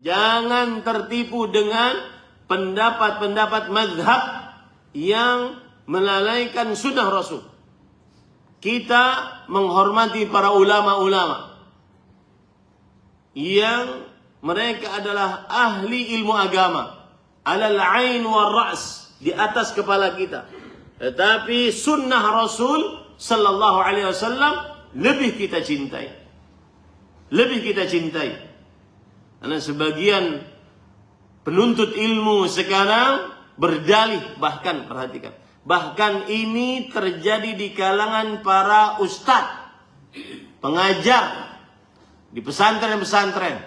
Jangan tertipu dengan pendapat-pendapat mazhab yang melalaikan sunnah Rasul. Kita menghormati para ulama-ulama yang mereka adalah ahli ilmu agama, alal ain wal ra's, di atas kepala kita. Tetapi sunnah Rasul sallallahu alaihi wasallam lebih kita cintai. Lebih kita cintai. Karena sebagian penuntut ilmu sekarang berdalih, bahkan perhatikan, bahkan ini terjadi di kalangan para ustadz, pengajar di pesantren-pesantren,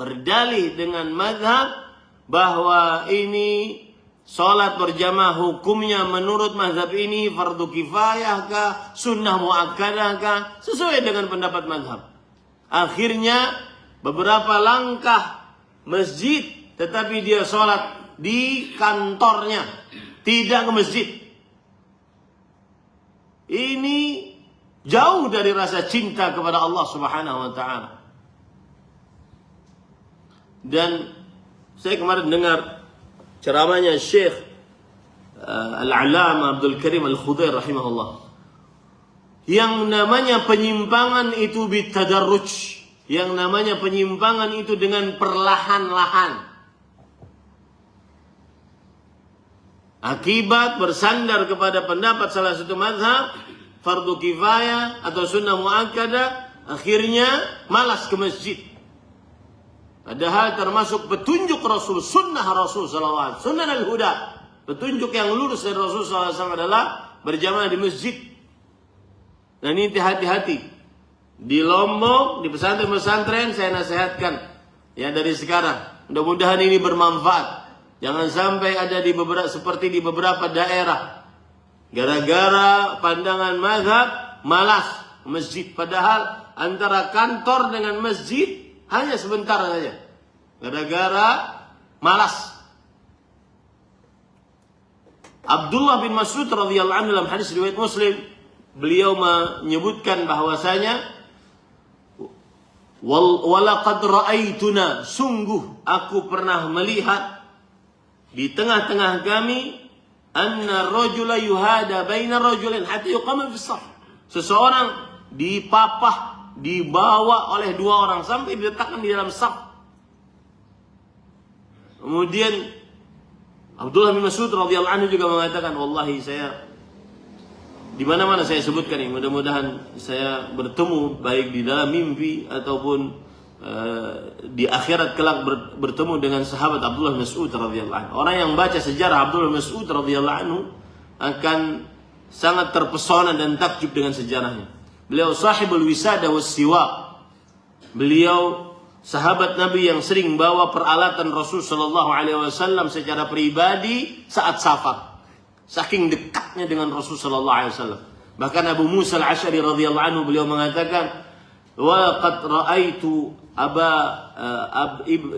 berdalih dengan mazhab bahwa ini sholat berjamaah hukumnya menurut mazhab ini fardu kifayah kah, sunnah muakkadah kah, sesuai dengan pendapat mazhab. Akhirnya beberapa langkah masjid, tetapi dia sholat di kantornya, tidak ke masjid. Ini jauh dari rasa cinta kepada Allah Subhanahu wa ta'ala. Dan saya kemarin dengar ceramahnya Syekh Al-Alama Abdul Karim Al-Khudair rahimahullah. Yang namanya penyimpangan itu bitadarruj. Yang namanya penyimpangan itu dengan perlahan-lahan. Akibat bersandar kepada pendapat salah satu mazhab, fardu kifayah atau sunnah muakkadah, akhirnya malas ke masjid. Padahal termasuk petunjuk Rasul, sunnah Rasul SAW, sunnah al-huda, petunjuk yang lurus dari Rasul SAW adalah berjamaah di masjid. Dan ini hati-hati. Di Lombok, di pesantren-pesantren saya nasihatkan ya dari sekarang. Mudah-mudahan ini bermanfaat. Jangan sampai ada di beberapa seperti di beberapa daerah. Gara-gara pandangan mazhab malas masjid, padahal antara kantor dengan masjid hanya sebentar saja. Gara-gara malas. Abdullah bin Mas'ud radhiyallahu anhu dalam hadis riwayat Muslim, beliau menyebutkan bahwasanya walaqad ra'aituna, sungguh aku pernah melihat di tengah-tengah kami anna rajula yuhada baina rajulain hatta yuqama fi shaf. Seseorang dipapah, dibawa oleh dua orang sampai diletakkan di dalam shaf. Kemudian Abdullah bin Mas'ud radhiyallahu anhu juga mengatakan, wallahi saya di mana-mana saya sebutkan ini, mudah-mudahan saya bertemu baik di dalam mimpi ataupun di akhirat kelak bertemu dengan sahabat Abdullah bin Mas'ud radhiyallahu anhu. Orang yang baca sejarah Abdullah bin Mas'ud radhiyallahu anhu akan sangat terpesona dan takjub dengan sejarahnya. Beliau sahibul wisada was siwak. Beliau sahabat Nabi yang sering bawa peralatan Rasul sallallahu alaihi wasallam secara pribadi saat safar. Saking dekatnya dengan Rasul sallallahu alaihi wasallam. Bahkan Abu Musa Al-Asy'ari radhiyallahu anhu beliau mengatakan, "Wa qad ra'aitu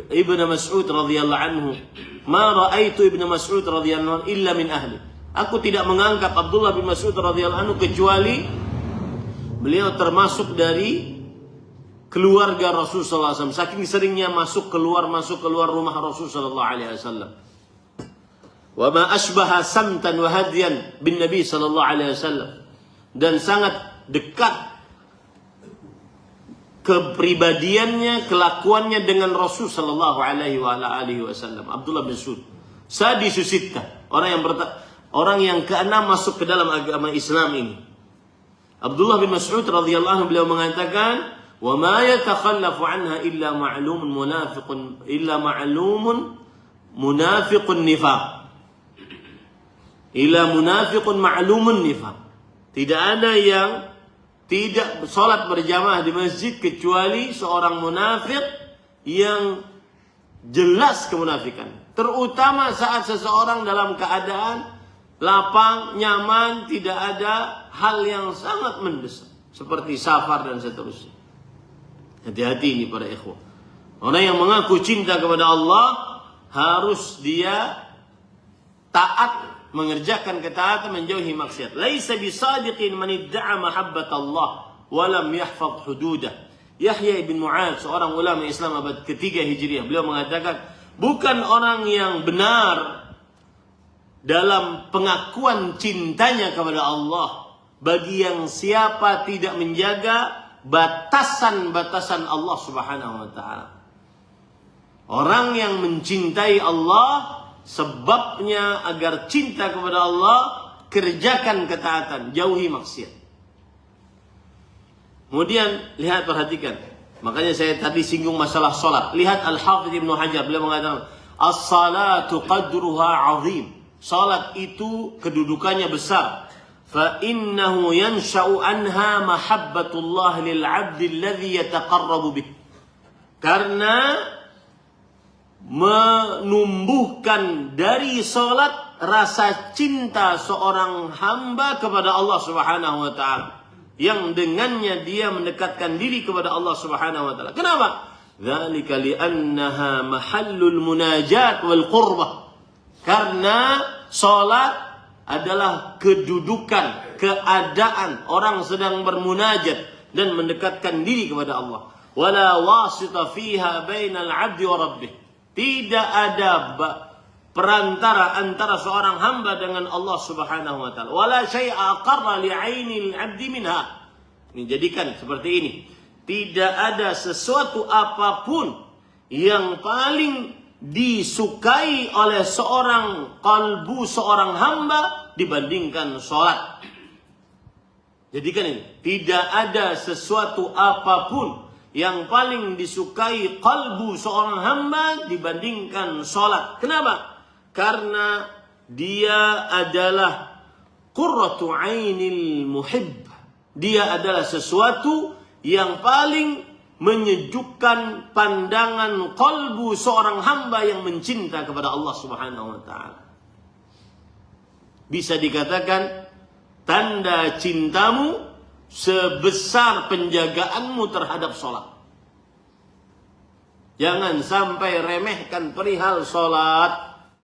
Ibn Mas'ud radhiyallahu anhu, ma ra'aitu Ibn Mas'ud radhiyallahu anhu illa min ahli." Aku tidak menganggap Abdullah bin Mas'ud radhiyallahu anhu kecuali beliau termasuk dari keluarga Rasul sallallahu alaihi wasallam. Saking seringnya masuk keluar rumah Rasul sallallahu alaihi wasallam. Wa ma asbaha samtan wa hadiyan bin Nabi sallallahu alaihi wasallam, dan sangat dekat kepribadiannya, kelakuannya dengan Rasul sallallahu alaihi wasallam. Abdullah bin Mas'ud sadisu sittah, orang yang keenam masuk ke dalam agama Islam ini. Abdullah bin Mas'ud radhiyallahu anhu beliau mengatakan, wa ma yatakhallafu anha illa ma'lumun munafiqun nifaq. Ila munafiqun ma'lumun nifaq. Tidak ada yang tidak sholat berjamaah di masjid kecuali seorang munafik yang jelas kemunafikan. Terutama saat seseorang dalam keadaan lapang, nyaman, tidak ada hal yang sangat mendesak seperti safar dan seterusnya. Hati-hati ini para ikhwah. Orang yang mengaku cinta kepada Allah harus dia taat, mengerjakan ketaatan, menjauhi maksiat. Laisa bisadiqin man idda'a mahabbat Allah wa lam yahfaz hududah. Yahya ibn Mu'adz, seorang ulama Islam abad ketiga Hijriah, beliau mengatakan, bukan orang yang benar dalam pengakuan cintanya kepada Allah bagi yang siapa tidak menjaga batasan-batasan Allah Subhanahu wa taala. Orang yang mencintai Allah, sebabnya agar cinta kepada Allah, kerjakan ketaatan, jauhi maksiat. Kemudian lihat, perhatikan. Makanya saya tadi singgung masalah salat. Lihat Al-Hafidz Ibnu Hajar, beliau mengatakan, as-salatu qadruha 'azim. Salat itu kedudukannya besar. Fa innahu yansha'u anha mahabbatullah lil 'abdi alladhi yataqarrabu bih. Karena menumbuhkan dari salat rasa cinta seorang hamba kepada Allah Subhanahu wa taala, yang dengannya dia mendekatkan diri kepada Allah Subhanahu wa taala. Kenapa? Dzalika li'annaha mahallul munajat wal qurbah. Karena salat adalah kedudukan, keadaan orang sedang bermunajat dan mendekatkan diri kepada Allah. Wala wasita fiha bainal 'abdi wa rabbih. Tidak ada perantara antara seorang hamba dengan Allah Subhanahu wa taala. Wala syai'a aqarra li'ainil 'abdi minha. Ini jadikan seperti ini. Tidak ada sesuatu apapun yang paling disukai oleh seorang kalbu, seorang hamba dibandingkan sholat. Jadikan ini, tidak ada sesuatu apapun yang paling disukai kalbu seorang hamba dibandingkan sholat. Kenapa? Karena dia adalah qurratu ainil muhibb. Dia adalah sesuatu yang paling menyejukkan pandangan kalbu seorang hamba yang mencinta kepada Allah Subhanahu wa taala. Bisa dikatakan tanda cintamu sebesar penjagaanmu terhadap sholat. Jangan sampai remehkan perihal sholat.